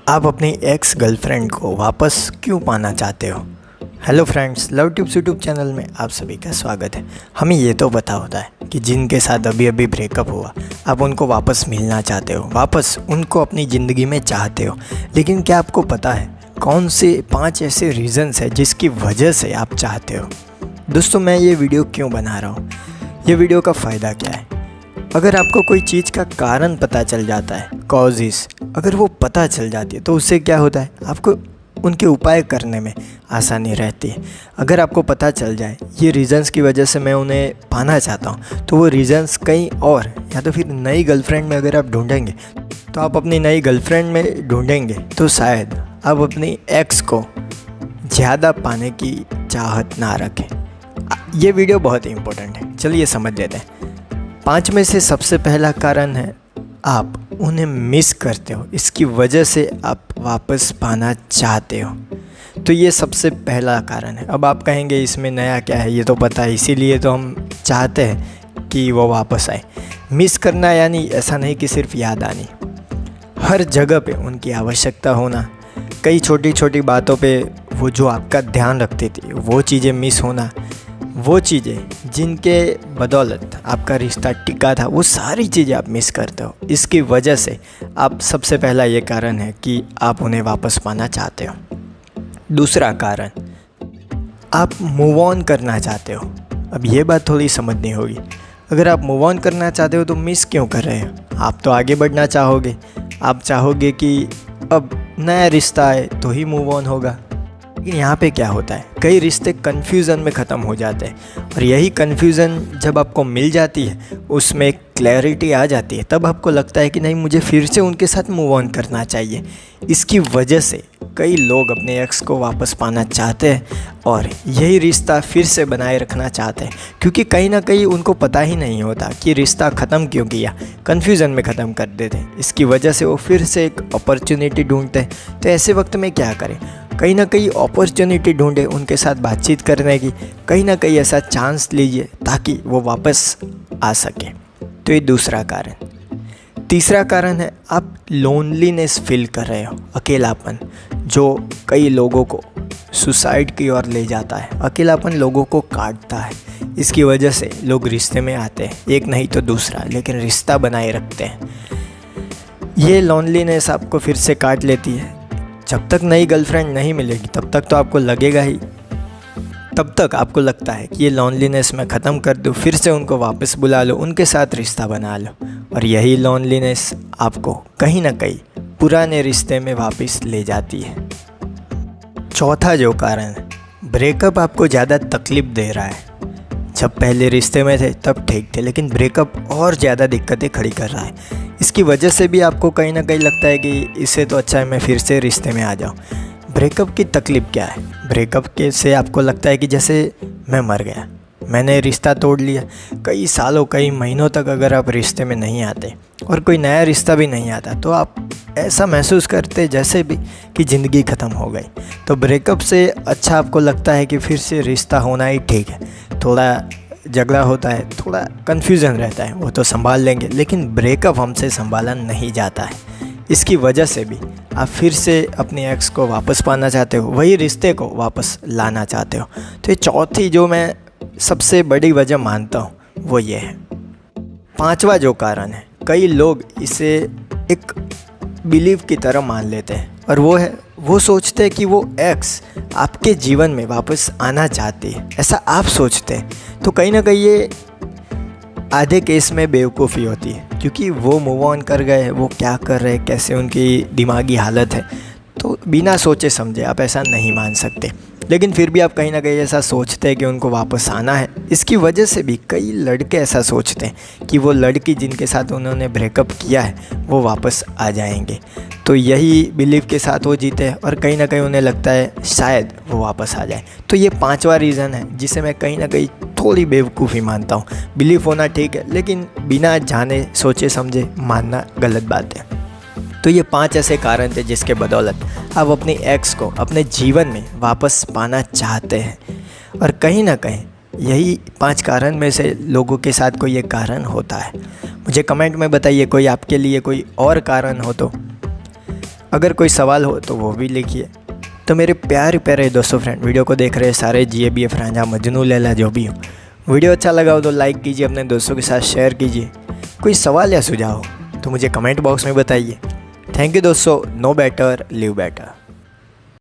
आप अपनी ex girlfriend को वापस क्यों पाना चाहते हो। Hello friends, love tips YouTube channel में आप सभी का स्वागत है। हमें ये तो पता होता है कि जिनके साथ अभी अभी ब्रेकअप हुआ आप उनको वापस मिलना चाहते हो, वापस उनको अपनी ज़िंदगी में चाहते हो। लेकिन क्या आपको पता है कौन से 5 ऐसे रीज़न्स हैं जिसकी वजह से आप चाहते हो। दोस्तों, मैं ये वीडियो क्यों बना रहा हूँ, ये वीडियो का फ़ायदा क्या है। अगर आपको कोई चीज़ का कारण पता चल जाता है, कॉजेस अगर वो पता चल जाती है तो उससे क्या होता है, आपको उनके उपाय करने में आसानी रहती है। अगर आपको पता चल जाए ये रीज़न्स की वजह से मैं उन्हें पाना चाहता हूँ, तो वो रीज़न्स कहीं और या तो फिर नई गर्लफ्रेंड में अगर आप ढूंढेंगे तो आप अपनी नई गर्लफ्रेंड में ढूंढेंगे तो शायद आप अपनी एक्स को ज़्यादा पाने की चाहत ना रखें। ये वीडियो बहुत ही इम्पोर्टेंट है, चलिए समझ लेते हैं। 5 में से सबसे पहला कारण है आप उन्हें मिस करते हो, इसकी वजह से आप वापस पाना चाहते हो। तो ये सबसे पहला कारण है। अब आप कहेंगे इसमें नया क्या है, ये तो पता है, इसीलिए तो हम चाहते हैं कि वो वापस आए। मिस करना यानी ऐसा नहीं कि सिर्फ याद आनी, हर जगह पे उनकी आवश्यकता होना, कई छोटी छोटी बातों पे वो जो आपका ध्यान रखती थी वो चीज़ें मिस होना, वो चीज़ें जिनके बदौलत आपका रिश्ता टिका था वो सारी चीज़ें आप मिस करते हो। इसकी वजह से आप सबसे पहला ये कारण है कि आप उन्हें वापस पाना चाहते हो। दूसरा कारण, आप मूव ऑन करना चाहते हो। अब ये बात थोड़ी समझनी होगी। अगर आप मूव ऑन करना चाहते हो तो मिस क्यों कर रहे हो, आप तो आगे बढ़ना चाहोगे। आप चाहोगे कि अब नया रिश्ता आए तो ही मूव ऑन होगा। लेकिन यहाँ पे क्या होता है, कई रिश्ते कन्फ्यूज़न में ख़त्म हो जाते हैं और यही कन्फ्यूज़न जब आपको मिल जाती है, उसमें क्लैरिटी आ जाती है, तब आपको लगता है कि नहीं, मुझे फिर से उनके साथ मूव ऑन करना चाहिए। इसकी वजह से कई लोग अपने एक्स को वापस पाना चाहते हैं और यही रिश्ता फिर से बनाए रखना चाहते हैं, क्योंकि कहीं ना कहीं उनको पता ही नहीं होता कि रिश्ता ख़त्म क्यों किया, कन्फ्यूज़न में ख़त्म कर देते हैं। इसकी वजह से वो फिर से एक अपॉर्चुनिटी ढूंढते हैं। तो ऐसे वक्त में क्या करें, कहीं ना कहीं अपॉर्चुनिटी ढूंढे उनके साथ बातचीत करने की, कहीं ना कहीं ऐसा चांस लीजिए ताकि वो वापस आ सके। तो ये दूसरा कारण। तीसरा कारण है आप लोनलीनेस फील कर रहे हो, अकेलापन, जो कई लोगों को सुसाइड की ओर ले जाता है। अकेलापन लोगों को काटता है, इसकी वजह से लोग रिश्ते में आते हैं, एक नहीं तो दूसरा, लेकिन रिश्ता बनाए रखते हैं। ये लोनलीनेस आपको फिर से काट लेती है। जब तक नई गर्लफ्रेंड नहीं मिलेगी तब तक तो आपको लगेगा ही, तब तक आपको लगता है कि ये लोनलीनेस मैं ख़त्म कर दूँ, फिर से उनको वापस बुला लो, उनके साथ रिश्ता बना लो। और यही लोनलीनेस आपको कहीं ना कहीं पुराने रिश्ते में वापस ले जाती है। चौथा जो कारण है, ब्रेकअप आपको ज़्यादा तकलीफ़ दे रहा है। जब पहले रिश्ते में थे तब ठीक थे, लेकिन ब्रेकअप और ज़्यादा दिक्कतें खड़ी कर रहा है। इसकी वजह से भी आपको कहीं ना कहीं लगता है कि इससे तो अच्छा है मैं फिर से रिश्ते में आ जाऊँ। ब्रेकअप की तकलीफ़ क्या है, ब्रेकअप के से आपको लगता है कि जैसे मैं मर गया, मैंने रिश्ता तोड़ लिया। कई सालों कई महीनों तक अगर आप रिश्ते में नहीं आते और कोई नया रिश्ता भी नहीं आता तो आप ऐसा महसूस करते जैसे भी कि ज़िंदगी ख़त्म हो गई। तो ब्रेकअप से अच्छा आपको लगता है कि फिर से रिश्ता होना ही ठीक है। थोड़ा झगड़ा होता है, थोड़ा कन्फ्यूज़न रहता है, वो तो संभाल लेंगे, लेकिन ब्रेकअप हमसे संभाला नहीं जाता है। इसकी वजह से भी आप फिर से अपनी एक्स को वापस पाना चाहते हो, वही रिश्ते को वापस लाना चाहते हो। तो ये चौथी जो मैं सबसे बड़ी वजह मानता हूँ वो ये है। पांचवा जो कारण है, कई लोग इसे एक बिलीव की तरह मान लेते हैं और वो है, वो सोचते हैं कि वो एक्स आपके जीवन में वापस आना चाहती है, ऐसा आप सोचते हैं। तो कहीं ना कहीं ये आधे केस में बेवकूफ़ी होती है, क्योंकि वो मूव ऑन कर गए हैं, वो क्या कर रहे हैं, कैसे उनकी दिमागी हालत है, तो बिना सोचे समझे आप ऐसा नहीं मान सकते। लेकिन फिर भी आप कहीं ना कहीं ऐसा सोचते हैं कि उनको वापस आना है। इसकी वजह से भी कई लड़के ऐसा सोचते हैं कि वो लड़की जिनके साथ उन्होंने ब्रेकअप किया है वो वापस आ जाएंगे। तो यही बिलीव के साथ वो जीते हैं और कहीं ना कहीं उन्हें लगता है शायद वो वापस आ जाए। तो ये पांचवा रीज़न है जिसे मैं कहीं ना कहीं थोड़ी बेवकूफ़ी मानता हूँ। बिलीव होना ठीक है, लेकिन बिना जाने सोचे समझे मानना गलत बात है। तो ये 5 ऐसे कारण थे जिसके बदौलत आप अपनी एक्स को अपने जीवन में वापस पाना चाहते हैं। और कहीं ना कहीं यही 5 कारण में से लोगों के साथ कोई एक कारण होता है। मुझे कमेंट में बताइए कोई आपके लिए कोई और कारण हो तो। अगर कोई सवाल हो तो वो भी लिखिए। तो मेरे प्यारे प्यारे दोस्तों फ्रेंड, वीडियो को देख रहे सारे GABF रांझा मजनू लैला जो भी हो, वीडियो अच्छा लगा हो तो लाइक कीजिए, अपने दोस्तों के साथ शेयर कीजिए। कोई सवाल या सुझाव हो तो मुझे कमेंट बॉक्स में बताइए। थैंक यू दोस्तों। No better live better.